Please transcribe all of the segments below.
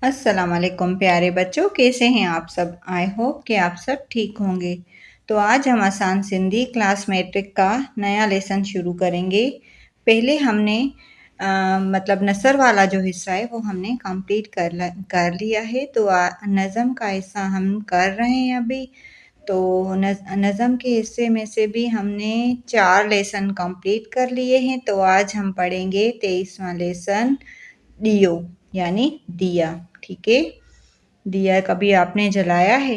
अस्सलाम वालेकुम प्यारे बच्चों, कैसे हैं आप सब। आई होप कि आप सब ठीक होंगे। तो आज हम आसान सिंधी क्लास मैट्रिक का नया लेसन शुरू करेंगे। पहले हमने मतलब नसर वाला जो हिस्सा है वो हमने कंप्लीट कर लिया है। तो नज़म का हिस्सा हम कर रहे हैं अभी। तो नज़म के हिस्से में से भी हमने 4 लेसन कंप्लीट कर लिए हैं। तो आज हम पढ़ेंगे 23वां लेसन, दियो यानी दिया। ठीक है, दिया कभी आपने जलाया है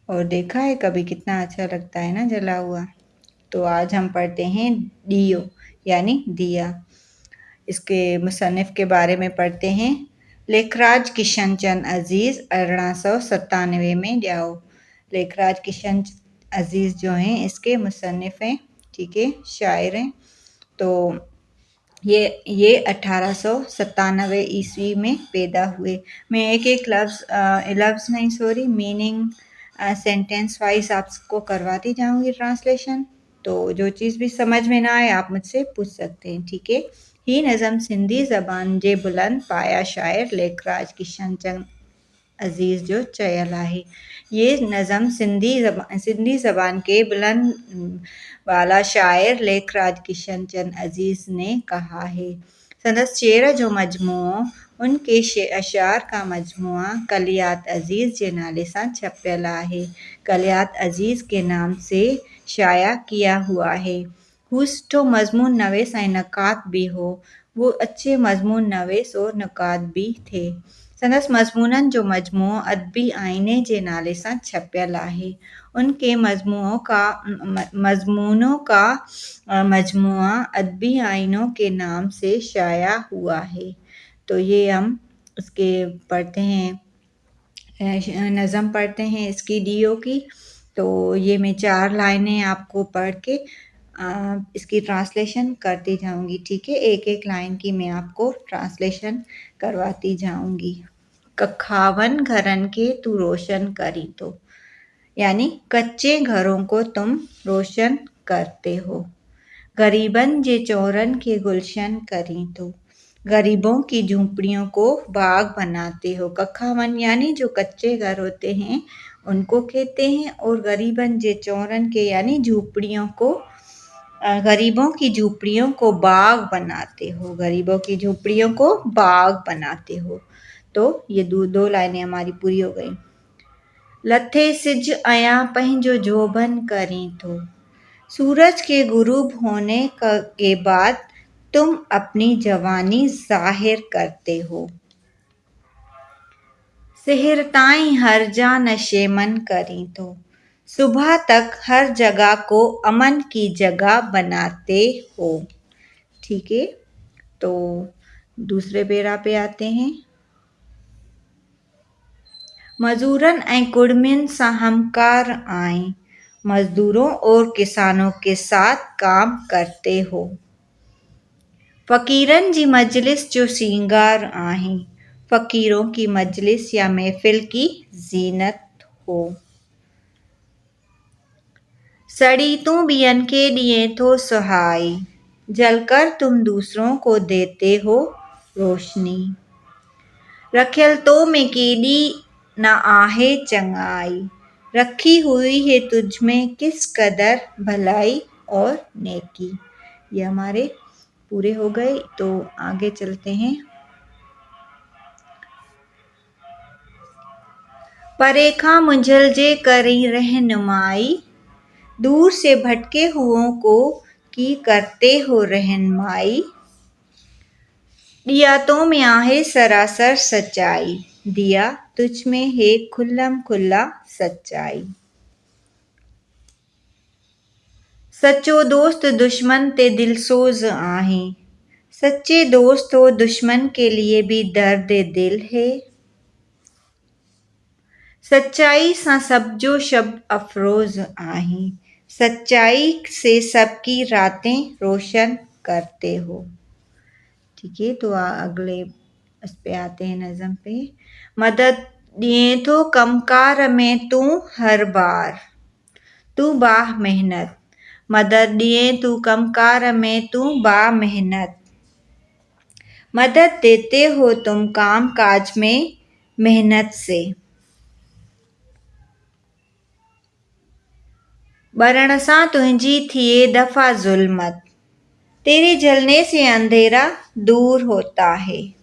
और देखा है कभी, कितना अच्छा लगता है ना जला हुआ। तो आज हम पढ़ते हैं दियो यानी दिया। इसके मुसन्निफ के बारे में पढ़ते हैं। लेखराज किशन चंद अजीज़ 1897 में जाओ। लेखराज किशन अजीज़ जो हैं इसके मुसन्निफ हैं, ठीक है, शायर हैं। तो ये 1897 ईस्वी में पैदा हुए। मैं एक एक लफ्ज़ नहीं, सॉरी, मीनिंग सेंटेंस वाइज आपको करवाती जाऊंगी ट्रांसलेशन। तो जो चीज़ भी समझ में ना आए आप मुझसे पूछ सकते हैं, ठीक है। ही नज़म सिंधी ज़बान जे बुलंद पाया शायर लेखराज किशन चंद अजीज़ जो चयल आहे। ये नज़म सिंधी ज़बान के बुलंद वाला शायर लेखराज किशन चंद अजीज़ ने कहा है। संदस शेर जो मजमूओ उनके अशार का मजमुआ कलियात अजीज़ जे नाले सां छपियल आहे। कलियात अजीज़ के नाम से शाया किया हुआ है। हू सुठो मज़मून नवेस ऐं नकात भी हो। वो अच्छे मज़मून नवेस और नकात भी थे। संदसि मज़मूननि जो मजमूओ अदबी आईने जे नाले सां छपियल आहे। उनके मज़मूनों का मजमुआ अदबी आइनों के नाम से शाया हुआ है। तो ये हम इसके पढ़ते हैं, नज़म पढ़ते हैं इसकी दियो की। तो ये मैं 4 लाइनें आपको पढ़ के इसकी ट्रांसलेशन करती जाऊंगी, ठीक है। एक एक लाइन की मैं आपको ट्रांसलेशन करवाती जाऊंगी। कखावन घरन के तू रोशन करी तो, यानी कच्चे घरों को तुम रोशन करते हो। गरीबन जे चौरन के गुलशन करी तो, गरीबों की झूंपड़ियों को बाग बनाते हो। कखावन यानी जो कच्चे घर होते हैं उनको कहते हैं, और गरीबन जे चौरन के यानी झूंपड़ियों को, गरीबों की झूंपड़ियों को बाग बनाते हो। गरीबों की झूंपड़ियों को बाग बनाते हो। तो ये दो लाइनें हमारी पूरी हो गई। लथे सिज अयां पंहिंजो जोबन करी तो, सूरज के गुरूब होने के बाद तुम अपनी जवानी जाहिर करते हो। सेहर ताईं हर जा नशेमन करी तो, सुबह तक हर जगह को अमन की जगह बनाते हो। ठीक है, तो दूसरे पेरा पे आते हैं। मजदूरन ऐं कुड़मिन सां हमकार आए, मजदूरों और किसानों के साथ काम करते हो। फ़कीरन जी मजलिस जो सींगार आहीं, फ़कीरों की मजलिस या महफिल की जीनत हो। सड़ी तू बियन के दिए तो सहाई, जलकर तुम दूसरों को देते हो रोशनी। रखियल तो में केडी न आहे चंगाई, रखी हुई है तुझ में किस कदर भलाई और नेकी। ये हमारे पूरे हो गए। तो आगे चलते हैं। परेखा मुंझल जे करी रहनुमाई, दूर से भटके हुओं को की करते हो रहनुमाई। दिया तो में आहे सरासर सच्चाई, दिया तुझ में है खुल्लम खुल्ला सच्चाई। सच्चो दोस्त दुश्मन ते दिलसोज आहे, सच्चे दोस्त और दुश्मन के लिए भी दर्द दिल है। सच्चाई सां सब जो शब अफरोज आहे, सच्चाई से सबकी रातें रोशन करते हो। ठीक है, तो अगले इस पे आते हैं नज़म पे। मदद दिए तो कमकार में तू हर बार, तू बाह मेहनत। मदद दिए तू कमकार में तू बा मेहनत, मदद देते हो तुम काम काज में मेहनत से। बरण सां तुंहिंजी थिए दफ़ा ज़ुल्मत, तेरे जलने से अंधेरा दूर होता है।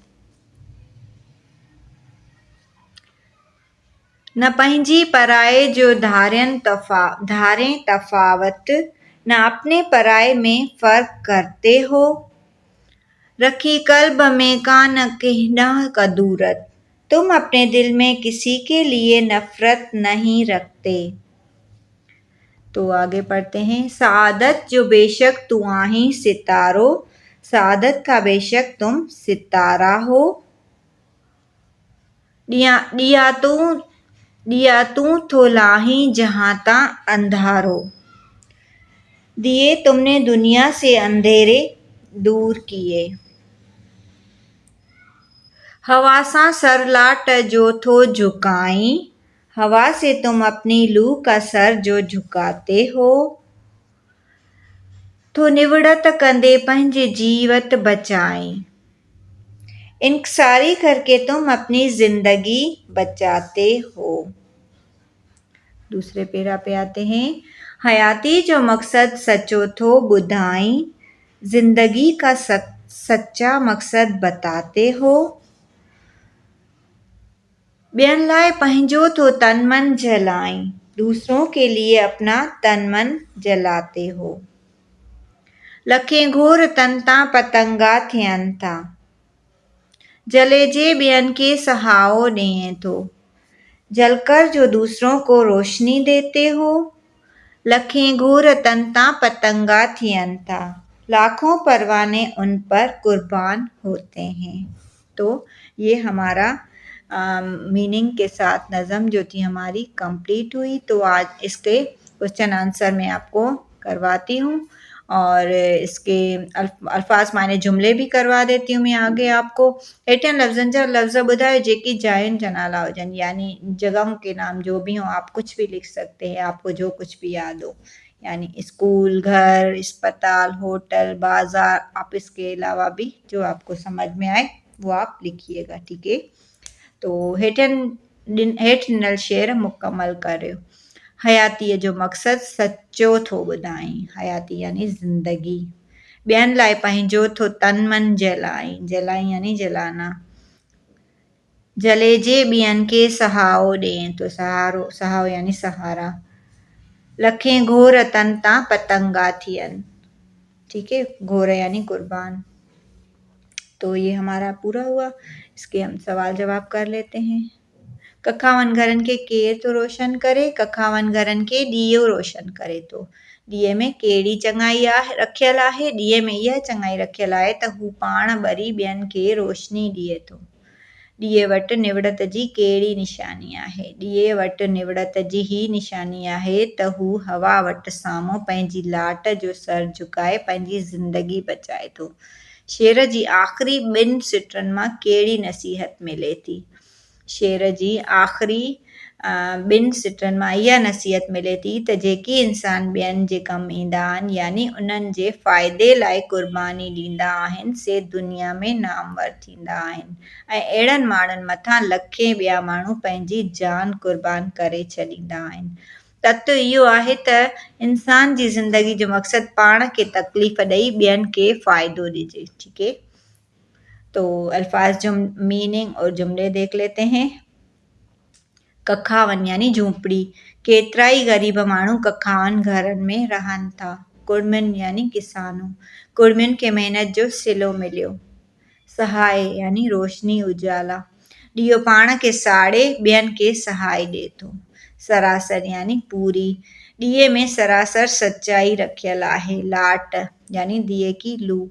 न पंहिंजी पराए जो धारें तफ़ावत, न अपने पराए में फ़र्क करते हो। रखी कल्ब में कान कहना कदूरत, तुम अपने दिल में किसी के लिए नफरत नहीं रखते। तो आगे पढ़ते हैं। सादत जो बेशक तू आही सितारो, सादत का बेशक तुम सितारा हो। दिया तू थोलाही जहाँ ता अंधारो, दिए तुमने दुनिया से अंधेरे दूर किए। हवा सा सर लाट जो थो झुकाई, हवा से तुम अपनी लू का सर जो झुकाते हो। तो निवड़त कंदे पंहिंजे जीवत बचाई, इंकसारी करके तुम अपनी जिंदगी बचाते हो। दूसरे पेरा पे आते हैं। हयाती जो मकसद सचो थो ॿुधाई, जिंदगी का सच्चा मकसद बताते हो। ॿियनि लाइ पंहिंजो थो तन मन जलाई, दूसरों के लिए अपना तन मन जलाते हो। लखें घोर तन तां पतंगा थियनि था, जले जे ॿियनि के सहाओ ॾिए थो। जलकर जो दूसरों को रोशनी देते हो। लखें घोर तन तां पतंगा थियनि था, लाखों परवाने उन पर कुर्बान होते हैं। तो ये हमारा मीनिंग के साथ नज़म जो थी हमारी कंप्लीट हुई। तो आज इसके क्वेश्चन आंसर मैं आपको करवाती हूँ और इसके अल्फाज माने जुमले भी करवा देती हूँ मैं आगे आपको। हेठियन लफ़्ज़नि जा लफ़्ज़ ॿुधायो जेकी जायुनि जा नाला हुजनि, यानी जगहों के नाम जो भी हों, आप कुछ भी लिख सकते हैं, आपको जो कुछ भी याद हो, यानी स्कूल, घर, अस्पताल, होटल, बाज़ार। आप इसके अलावा भी जो आपको समझ में आए वो आप लिखिएगा, ठीक है। तो हेठि ॾिनल शेर मुकमल करियो। हयातीअ जो मक़सदु सचो थो ॿुधाई, हयाती यानी ज़िंदगी। ॿियनि लाइ पंहिंजो थो तन मन जलाई, जलाई यानी जलाना। जले जे ॿियनि खे सहाओ ॾिए थो, सहाओ यानी सहारा। लखें घोर तन तां पतंगा थियनि, ठीक है, घोर यानी कुर्बान। तो ये हमारा पूरा हुआ। इसके हम सवाल जवाब कर लेते हैं। कखावन घरनि खे केरु थो रोशन करे, कखावन घरनि खे ॾीओ रोशन करे थो। ॾीए में कहिड़ी चङाई रखियल आहे, ॾीए में इहा चङाई रखियल आहे त हू पाण ॿरी ॿियनि खे रोशनी ॾिए थो। ॾीए वटि निवड़त जी कहिड़ी निशानी आहे, ॾीए वटि निवड़त जी ही निशानी आहे त हू हवा वटि साम्हूं पंहिंजी लाट जो सर झुकाए पंहिंजी ज़िंदगी बचाए थो। शेर जी आख़िरी ॿिनि सिटनि मां कहिड़ी नसीहत मिले थी? शेर जी आख़िरी ॿिनि सिटनि मां इहा नसीहत मिले थी त जेके इंसान ॿियनि जे कमु ईंदा आहिनि, यानी उन्हनि जे फ़ाइदे लाइ क़ुर्बानी ॾींदा आहिनि, से दुनिया में नामवर थींदा आहिनि। ऐं अहिड़नि माण्हुनि मथां लखे ॿिया माण्हू पंहिंजी जान क़ुर्बान करे छॾींदा आहिनि। तत्व इहो आहे त इंसान जी ज़िंदगी जो मक़सदु पाण खे तकलीफ़ ॾेई ॿियनि खे फ़ाइदो ॾिजे, ठीक है। तो अल्फाज जो मीनिंग और जुमले देख लेते हैं। कखावन यानी झूंपड़ी, केतिरा ई ग़रीब माण्हू कखावन घरनि में रहनि था। कुड़मियुनि यानी किसानूं, कुड़मियुनि खे महिनत जो सिलो मिलियो। सहाय यानी रोशनी, उजाला, ॾीओ पाण खे साड़े ॿियनि खे सहाय ॾिए थो। सरासर यानी पूरी, ॾीए में सरासर सच्चाई रखियल आहे। लाट यानी दिए की लू,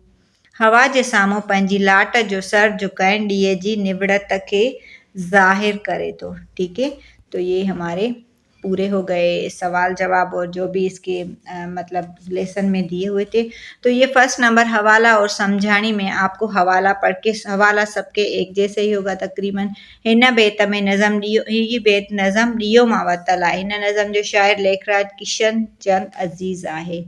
हवा जे साम्हूं पंहिंजी लाट जो सर झुकाइण ॾीए जी निवड़त खे ज़ाहिर करे थो, ठीक है। तो ये हमारे पूरे हो गए सवाल जवाब और जो भी इसके मतलब लेसन में दिए हुए थे। तो ये फर्स्ट नंबर हवाला और समझाणी में आपको हवाला पढ़ के, हवाला सबके एक जैसे ही होगा तकरीबन। हिन बेत में नज़म ॾियो, ही बेत नज़म ॾियो मां वरितल आहे। हिन नज़म जो शाइर लेखराज किशन चंद अज़ीज़ आहे।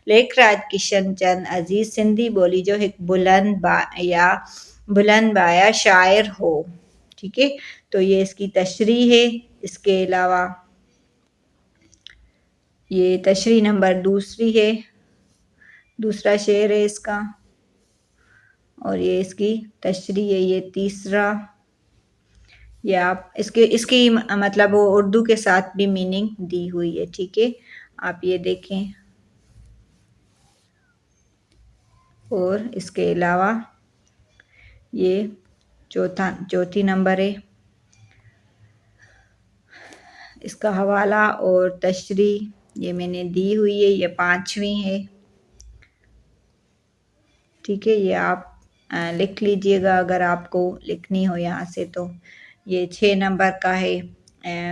लेखराज किशन चंद अज़ीज़ सिंधी ॿोली जो हिकु बुलंद या बुलंद बाया शायर हो। ठीक है, तो ये इसकी तशरीह है। इसके अलावा ये तशरीह नंबर दूसरी है, दूसरा शेर है इसका। और ये इसकी तशरीह है, ये तीसरा। ये आप इसके इसकी मतलब वो उर्दू के साथ भी मीनिंग दी हुई है। ठीक है, आप ये देखें। और इसके अलावा ये चौथी नंबर है। इसका हवाला और तशरीह ये मैंने दी हुई है, ये 5वीं है। ठीक है, ये आप लिख लीजिएगा अगर आपको लिखनी हो यहाँ से तो। ये 6 नंबर का है,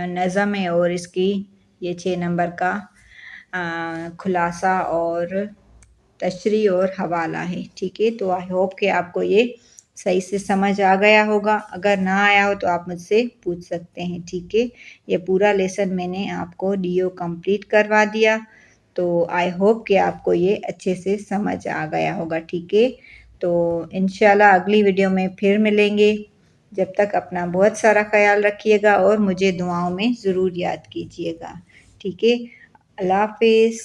नज़म है, और इसकी ये 6 नंबर का खुलासा और तशरीह और हवाला है। ठीक है, तो आई होप कि आपको ये सही से समझ आ गया होगा। अगर ना आया हो तो आप मुझसे पूछ सकते हैं। ठीक है, ये पूरा लेसन मैंने आपको डीओ कंप्लीट करवा दिया। तो आई होप कि आपको ये अच्छे से समझ आ गया होगा। ठीक है, तो इंशाल्लाह अगली वीडियो में फिर मिलेंगे। जब तक अपना बहुत सारा ख्याल रखिएगा और मुझे दुआओं में ज़रूर याद कीजिएगा। ठीक है, अल्लाह हाफिज़।